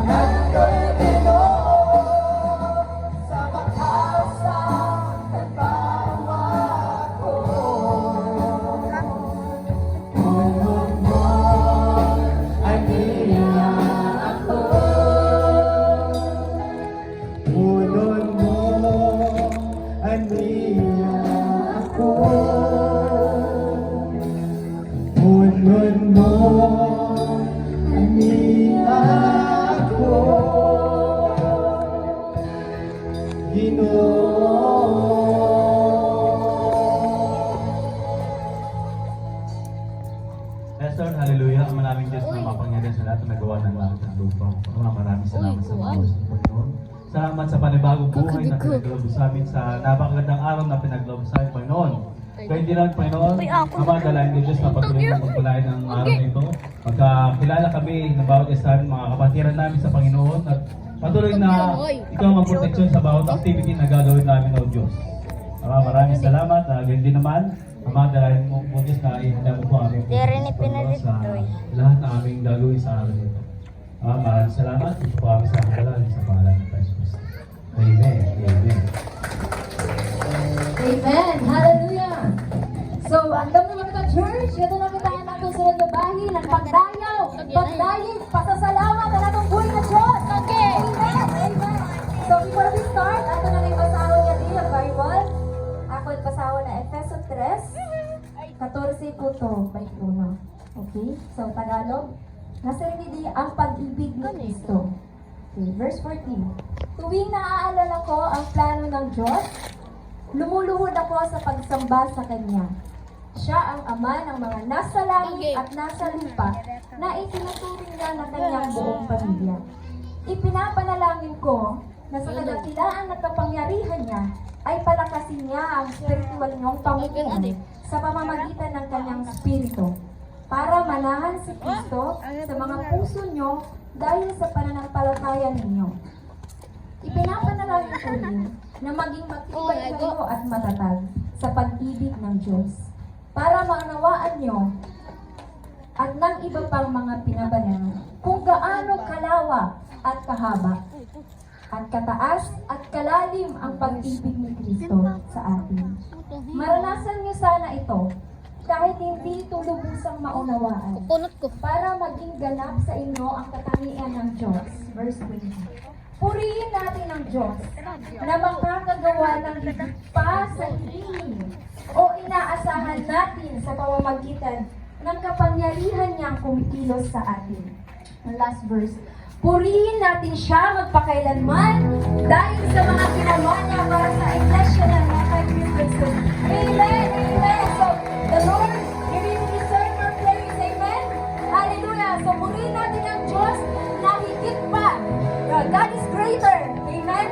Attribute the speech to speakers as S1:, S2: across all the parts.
S1: Liwanag ko'y Pinoon sa makasang nagbawa ko. Punod mo ay niya ako. Punod mo ay niya ako. Punod mo ay niya ako.
S2: Yes, Lord, hallelujah. Ang maraming Diyos na mapangyarihan sa lahat na nagawa ng langit at lupa. Maraming salamat sa mga Diyos ng Panginoon. Salamat sa panibagong buhay na pinaglob sa amin sa napakagandang araw na pinaglob sa amin, Panginoon. Kaya hindi lang, Panginoon, Ama, dalayan ng Diyos na patuloy na magpalain ng araw na ito. Magkakilala kami ng bawat isa mga kapatiran namin sa Panginoon at patuloy na ikaw magproteksyon sa bawat activity na gagawin namin, O Diyos. Ama, maraming salamat. Ganyan din naman, Ama, dalayan mo po Diyos na ihanda mo po aming sa lahat na aming gagawin sa araw nito. Ama, maraming salamat. Ito po kami sa aming dalayan sa pangalan ng Christ. Amen. Amen.
S3: Amen! Hallelujah! So, andam naman kita church, ito na kita ang atong sunod na bahin, ang pagdayaw, pagdayin, pasasalamat ang atong buhay na Diyos! Okay! Amen! Amen! So, before we start, ato na may basaho niya din ang Bible. Ako ang basaho na Efeso 3, 14 puto, 21. Okay? So, Tagalog. Nasa rin di ang pag-ibig ni Kristo. Okay, verse 14. Tuwing naaalala ko ang plano ng Diyos, lumuluhod ako sa pagsamba sa Kanya. Siya ang Ama ng mga nasa langit at nasa lupa na itinuturing niya ng Kanyang buong pamilya. Ipinapanalangin ko na sa kadakilaan at kapangyarihan niya ay palakasin niya ang spiritual niyong pamumuno sa pamamagitan ng Kanyang Espiritu para manahan si Kristo sa mga puso niyo dahil sa pananampalataya ninyo. Ipinapanalangin ko rin na maging matibay kayo at matatag sa pag-ibig ng Diyos para maunawaan nyo at ng iba pang mga pinabanal kung gaano kalawak at kahaba at kataas at kalalim ang pag-ibig ni Kristo sa atin. Maranasan nyo sana ito kahit hindi ito lubusang maunawaan para maging ganap sa inyo ang katangian ng Diyos. Verse 20. Purihin natin ang Diyos na makakagawa ng higit pa sa hinihingi o inaasahan natin sa pamamagitan ng kapangyarihan niyang kumikilos sa atin. Last verse. Purihin natin siya magpakailanman dahil sa mga ginawa niya para sa iglesia ng mga Kristo. Amen! Amen! So, the Lord, He really deserves our praise. Amen? Hallelujah! So, purihin natin ang Diyos na higit pa. God is greater. Amen?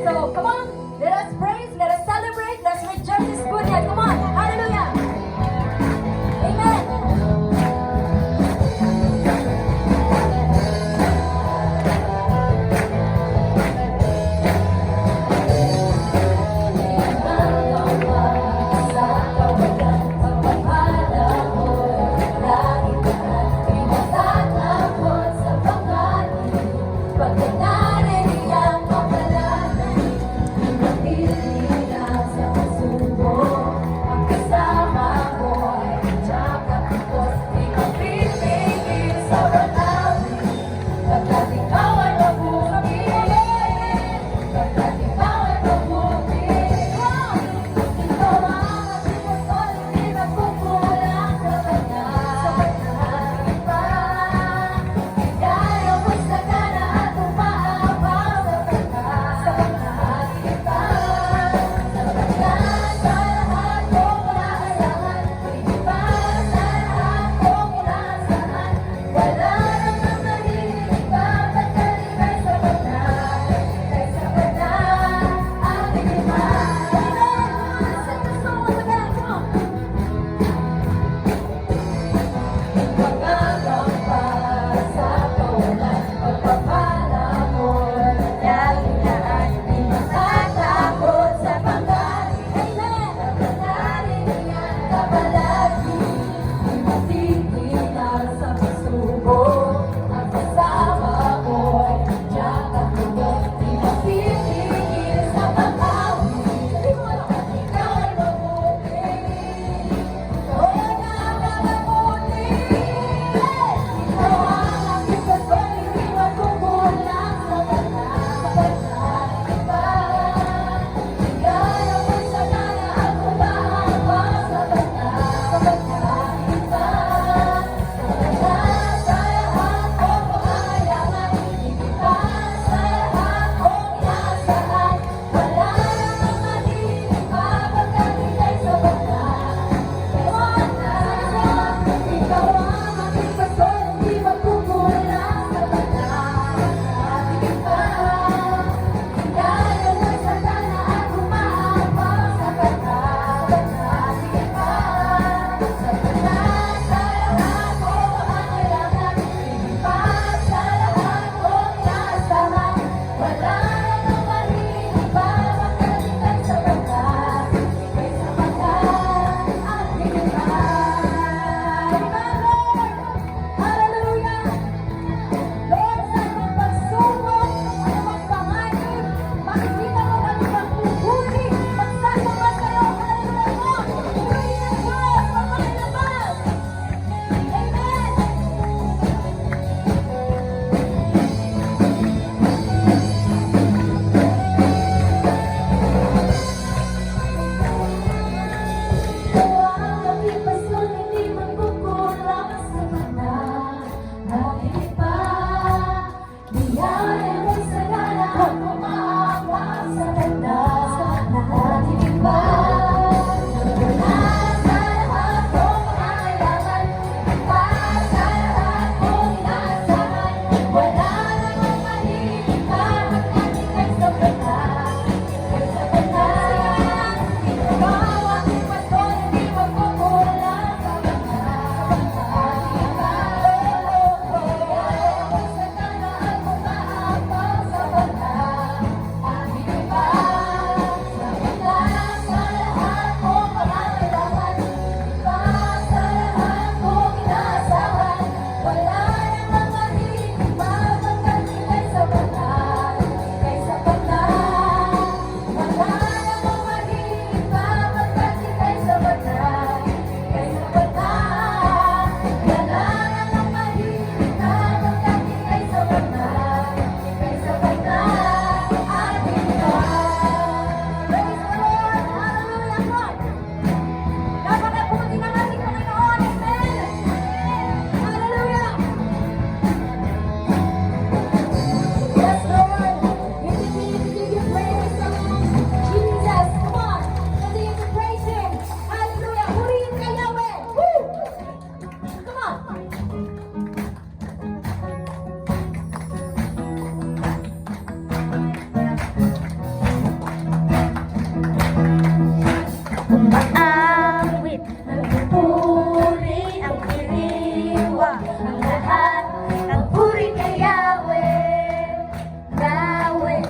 S3: So, come on. Let us praise. Let us celebrate. Let's rejoice His goodness. Come on. Hallelujah. Amen. Pagkanarin ay may sagana at umaangkas sa ganda. At higit pa, wala sa lahat kong pangangailangan, pa sa lahat kong inaasahan. Wala namang mahigit pa pagdating kay sapat na. Kay sapat na, ikaw aking pastor, hindi magkukulang sa banda. At higit pa, may sagana at umaangkas sa ganda. At higit pa, wala sa lahat kong pangangailangan, pa sa lahat kong inaasahan. Wala namang mahigit pa pagdating kay sapat na. Kay sapat na, wala namang mahigit pa pagdating kay sapat na. Kay sapat na, wala namang mahigit pa pagdating kay sapat na. Kay sapat na, ating God. Praise the Lord! Hallelujah po! Napakabuti ng ating Panginoon! Amen! Hallelujah! Yes, Lord! We continue to give you praise, Jesus! Come on! Continue to praise Him! Hallelujah! Purihin ka, Yahweh! Woo! Come on!
S4: Awit, nagpupuri ang diriwang ang lahat ng puri kay Yahweh, Yahweh,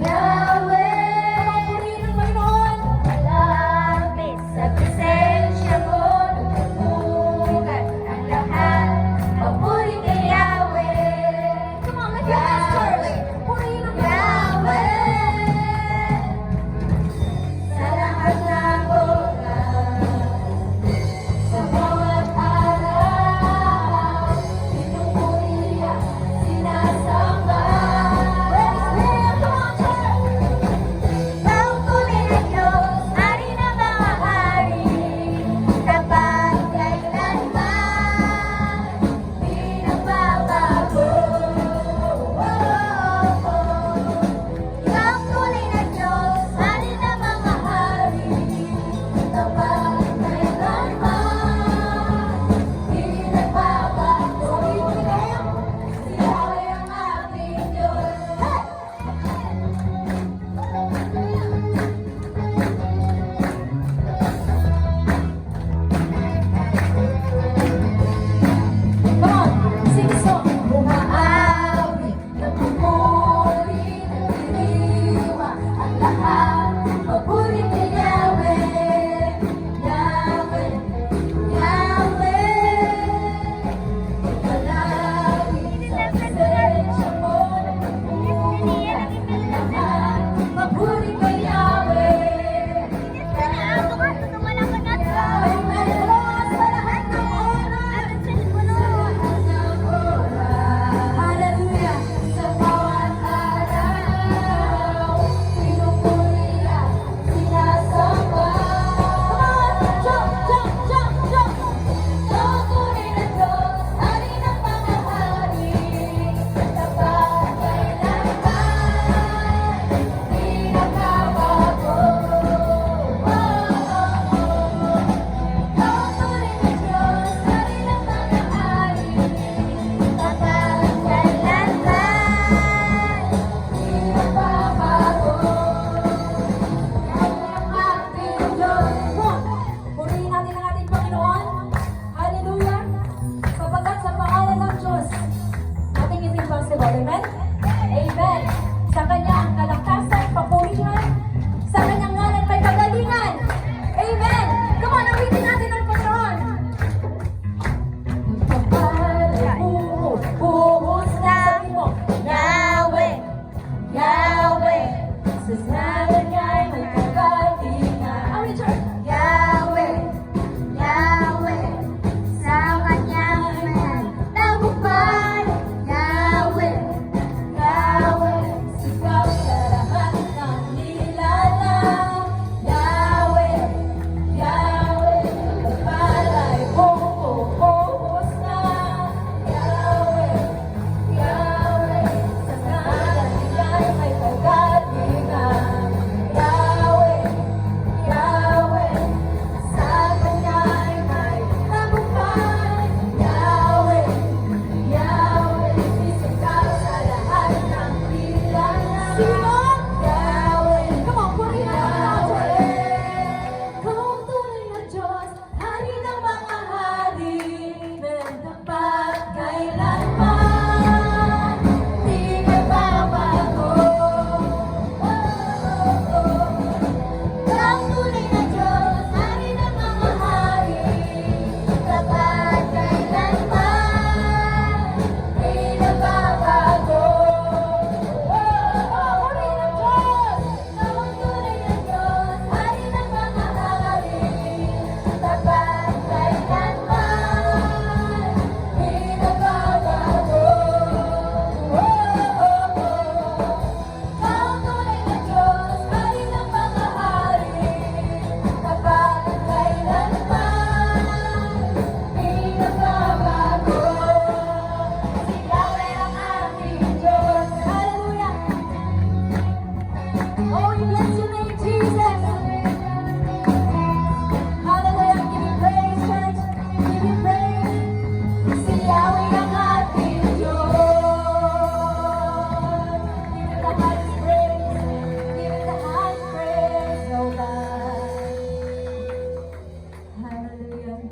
S4: Yahweh.
S3: Purihin ang Panginoon!
S4: Malapit sa presensya mo, nagpupugat ang lahat ng puri kay Yahweh,
S3: Come on, let's go, Master! Purihin ang Panginoon!
S4: Yahweh. Sa lahat ng oras,
S3: Sa bawat araw, pinupuri at sinasamba. Praise Him! Come on, church!
S4: ang puri ng Diyos, hari ng mga hari, kapag kailanman, di nagbabago. Ang puri ng Diyos, hari ng mga hari, kapag kailanman,
S3: Di nagbabago. Purihin kayo. Si Yahweh ang ating Diyos. Hey! Come on, sing a song. Umaawit, nagpupuri, nagdiriwa ang lahat. Papuri kay Yahweh, Yahweh, Yahweh. Malapit sa presensya mo, nagpupuri ang lahat. Papuri kay Yahweh. Hallelujah! Sa bawat araw, pinupuri at sinasamba. Come on! Jump, jump, jump, jump! Ang puri ng Diyos, hari ng mga hari, kapag kailanman, di nagbabago. Ang puri ng Diyos, hari ng mga hari, kapag kailanman, di nagbabago. Yahweh ang ating Diyos. Purihin natin ang ating Panginoon. Hallelujah. Sapagkat sa pangalan ng Diyos, nothing is impossible. Amen? Amen. Sa Kanya ang kalakasan, papurihan. Sa Kanyang ngalan may kagalingan. Amen. Come on, awitin natin ang Panginoon. Buhos na. Sabi mo,
S4: Yahweh, Yahweh,
S3: Sus na